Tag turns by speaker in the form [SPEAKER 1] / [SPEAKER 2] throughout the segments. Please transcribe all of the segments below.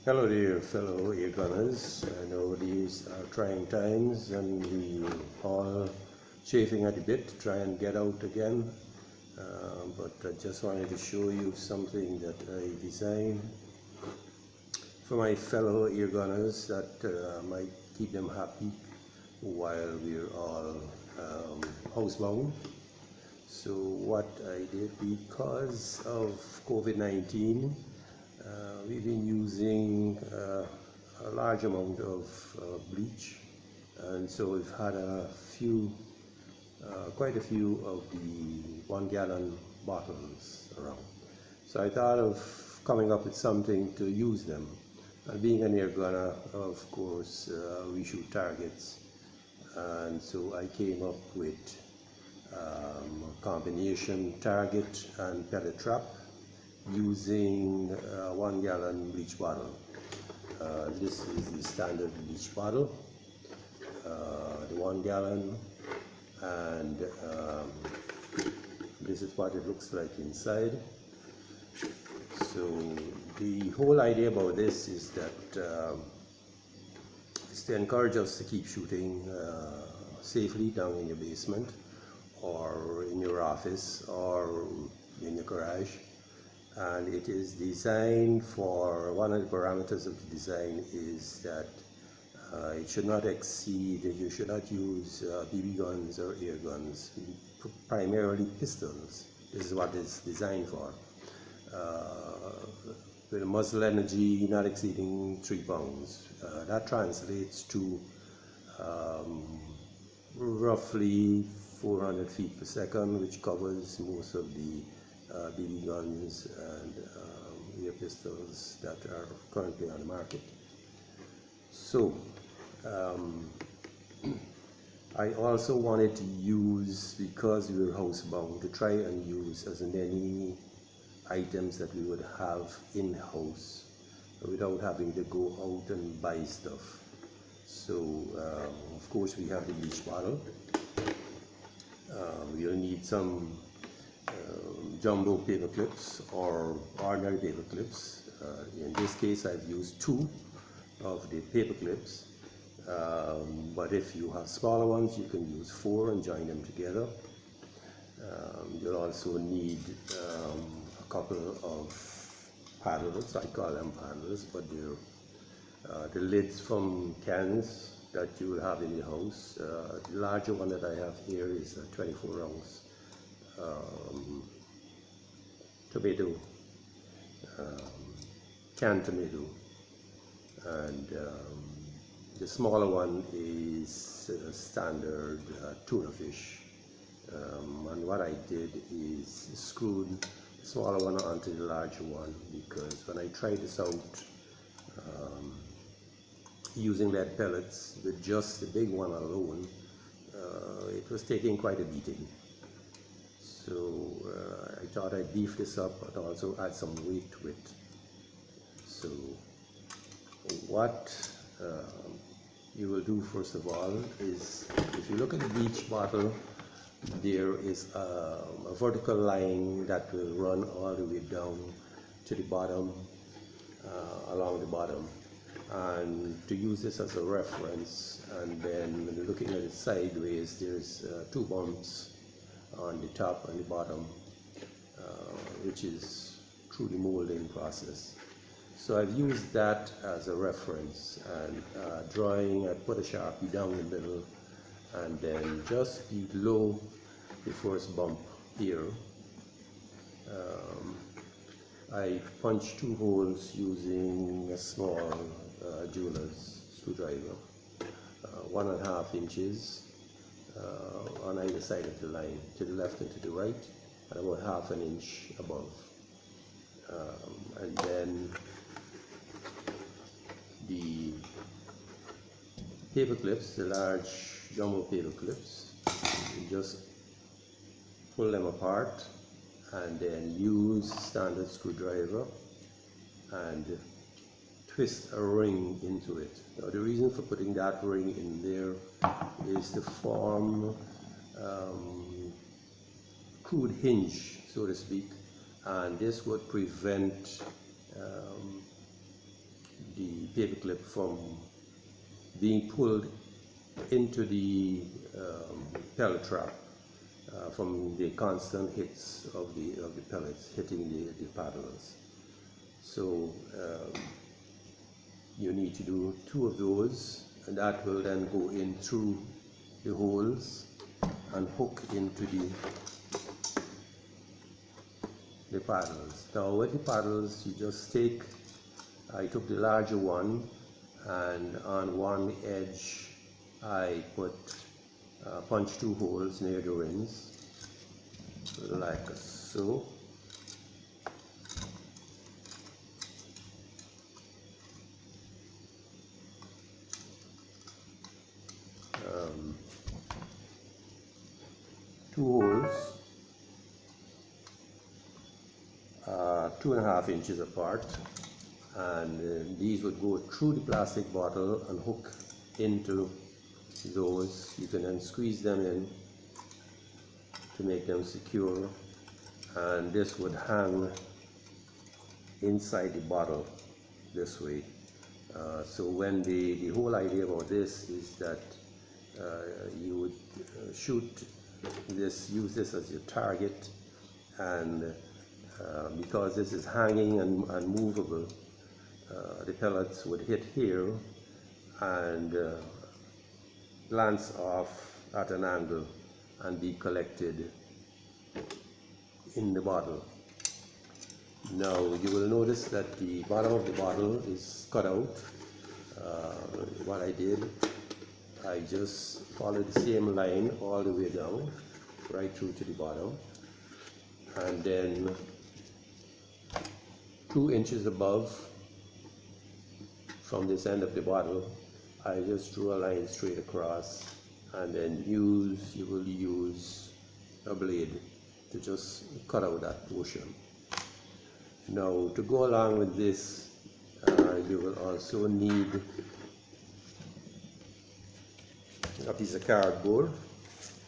[SPEAKER 1] Hello there, fellow airgunners. I know these are trying times and we all chafing at the bit to try and get out again. But I just wanted to show you something that I designed for my fellow airgunners that might keep them happy while we're all housebound. So what I did, because of COVID-19, we've been using a large amount of bleach, and so we've had quite a few of the 1 gallon bottles around. So I thought of coming up with something to use them. And being an air gunner, of course, we shoot targets, and so I came up with a combination target and pellet trap using a 1 gallon bleach bottle. This is the standard bleach bottle, the 1 gallon, and this is what it looks like inside. So the whole idea about this is that is to encourage us to keep shooting safely down in your basement or in your office or in your garage. And it is designed for, one of the parameters of the design is that it should not exceed, you should not use BB guns or air guns, primarily pistols. This is what it's designed for. With a muzzle energy not exceeding 3 pounds. That translates to roughly 400 feet per second, which covers most of the BB guns and air pistols that are currently on the market. So I also wanted to use, because we were housebound, to try and use as many items that we would have in-house without having to go out and buy stuff. So of course we have the bleach bottle. We'll need some jumbo paper clips or ordinary paper clips. In this case I've used 2 of the paper clips, but if you have smaller ones you can use 4 and join them together. You'll also need a couple of paddles. I call them paddles, but they're the lids from cans that you will have in the house. The larger one that I have here is a 24 ounce tomato, canned tomato, and the smaller one is standard tuna fish. And what I did is screwed the smaller one onto the larger one, because when I tried this out using lead pellets with just the big one alone, it was taking quite a beating. So I thought I'd beef this up but also add some weight to it. So what you will do first of all is, if you look at the bleach bottle, there is a vertical line that will run all the way down to the bottom, along the bottom. And to use this as a reference, and then when you're looking at it sideways, there's 2 bumps on the top and the bottom, which is through the molding process. So I've used that as a reference, and I put a Sharpie down the middle, and then just below the first bump here, I punched 2 holes using a small jeweler's screwdriver, 1.5 inches on either side of the line, to the left and to the right, and about 1/2 inch above. And then the paper clips, the large jumbo paper clips, you just pull them apart and then use standard screwdriver and twist a ring into it. Now the reason for putting that ring in there is to form crude hinge, so to speak, and this would prevent the paper clip from being pulled into the pellet trap from the constant hits of the pellets hitting the paddles. So you need to do 2 of those, and that will then go in through the holes and hook into the paddles. Now with the paddles, you just take, I took the larger one, and on one edge I put punch 2 holes near the rings, like so. Two holes, 2.5 inches apart, and these would go through the plastic bottle and hook into those. You can then squeeze them in to make them secure, and this would hang inside the bottle this way. So when the whole idea about this is that you would shoot this, use this as your target, and because this is hanging and movable, the pellets would hit here and glance off at an angle and be collected in the bottle. Now you will notice that the bottom of the bottle is cut out. What I did, I just followed the same line all the way down, right through to the bottom, and then 2 inches above from this end of the bottle, I just drew a line straight across, and then you will use a blade to just cut out that portion. Now to go along with this, you will also need a piece of cardboard.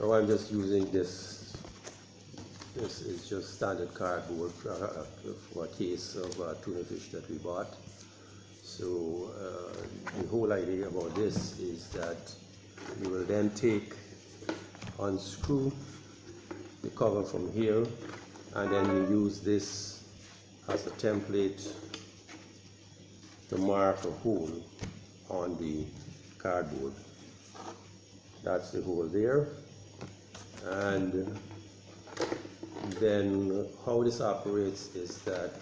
[SPEAKER 1] Now I'm just using this. This is just standard cardboard for a case of tuna fish that we bought. So the whole idea about this is that you will then unscrew the cover from here, and then you use this as a template to mark a hole on the cardboard. That's the hole there. And then how this operates is that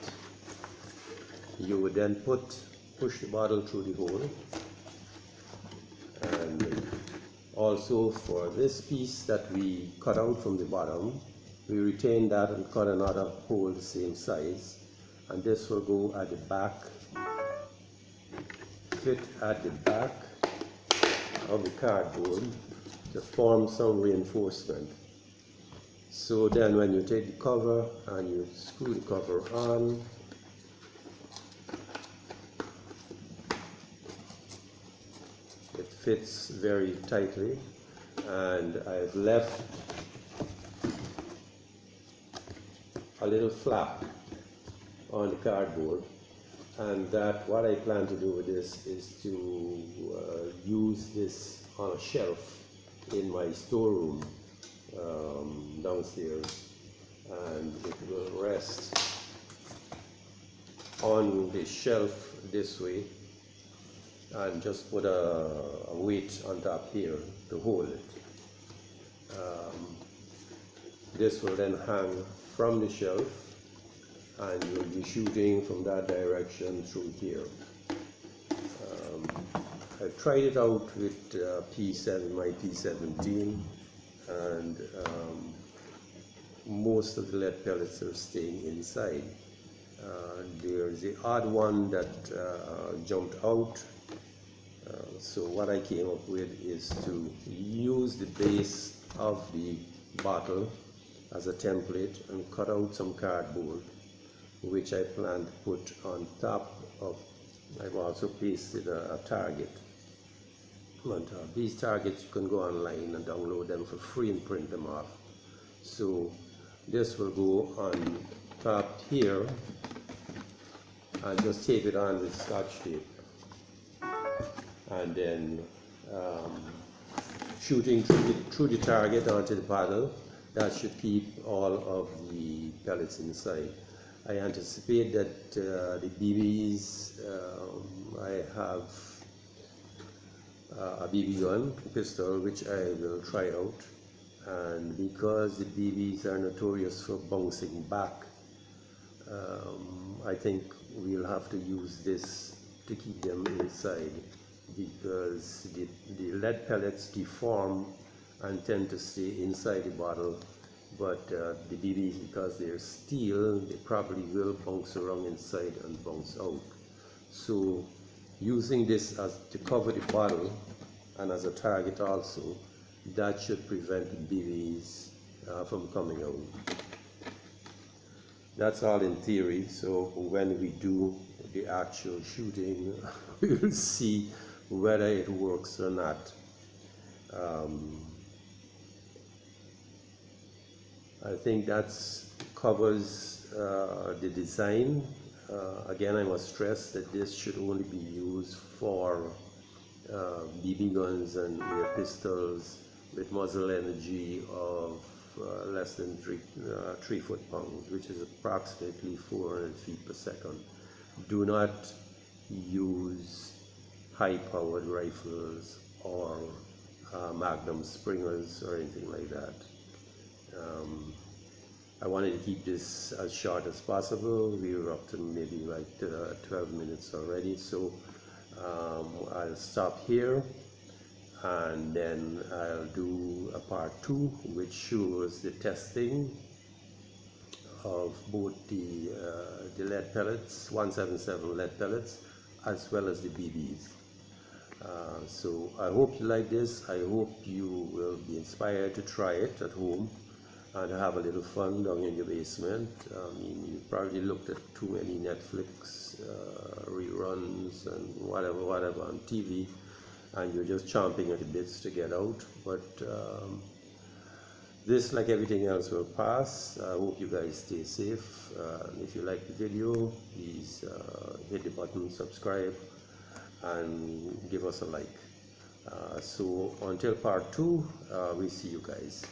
[SPEAKER 1] you would then push the bottle through the hole, and also for this piece that we cut out from the bottom, we retain that and cut another hole the same size, and this will go at the back, fit at the back of the cardboard to form some reinforcement. So then when you take the cover and you screw the cover on, it fits very tightly, and I've left a little flap on the cardboard, and that what I plan to do with this is to use this on a shelf in my storeroom downstairs, and it will rest on the shelf this way, and just put a weight on top here to hold it. This will then hang from the shelf, and you'll be shooting from that direction through here. I tried it out with my P17, and most of the lead pellets are staying inside. There's the odd one that jumped out. So what I came up with is to use the base of the bottle as a template and cut out some cardboard, which I plan to put on top of. I've also pasted a target on top. These targets you can go online and download them for free and print them off. So this will go on top here, and just tape it on with Scotch tape. and then shooting through the target onto the paddle. That should keep all of the pellets inside. I anticipate that the BBs, I have a BB gun, pistol, which I will try out, and because the BBs are notorious for bouncing back, I think we'll have to use this to keep them inside, because the lead pellets deform and tend to stay inside the bottle, but the BBs, because they're steel, they probably will bounce around inside and bounce out. So using this as to cover the bottle and as a target also, that should prevent the BBs from coming out. That's all in theory, so when we do the actual shooting, we'll see whether it works or not. I think that covers the design. Again, I must stress that this should only be used for BB guns and air pistols with muzzle energy of less than 3 foot-pounds, which is approximately 400 feet per second. Do not use high-powered rifles or Magnum Springers or anything like that. I wanted to keep this as short as possible. We were up to maybe like 12 minutes already, so I'll stop here, and then I'll do a part 2 which shows the testing of both the lead pellets, 177 lead pellets, as well as the BBs. So I hope you like this. I hope you will be inspired to try it at home and have a little fun down in your basement. I mean, you probably looked at too many Netflix reruns and whatever on TV, and you're just chomping at the bits to get out. But this, like everything else, will pass. I hope you guys stay safe. If you like the video, please hit the button, subscribe, and give us a like. So until part 2, we see you guys.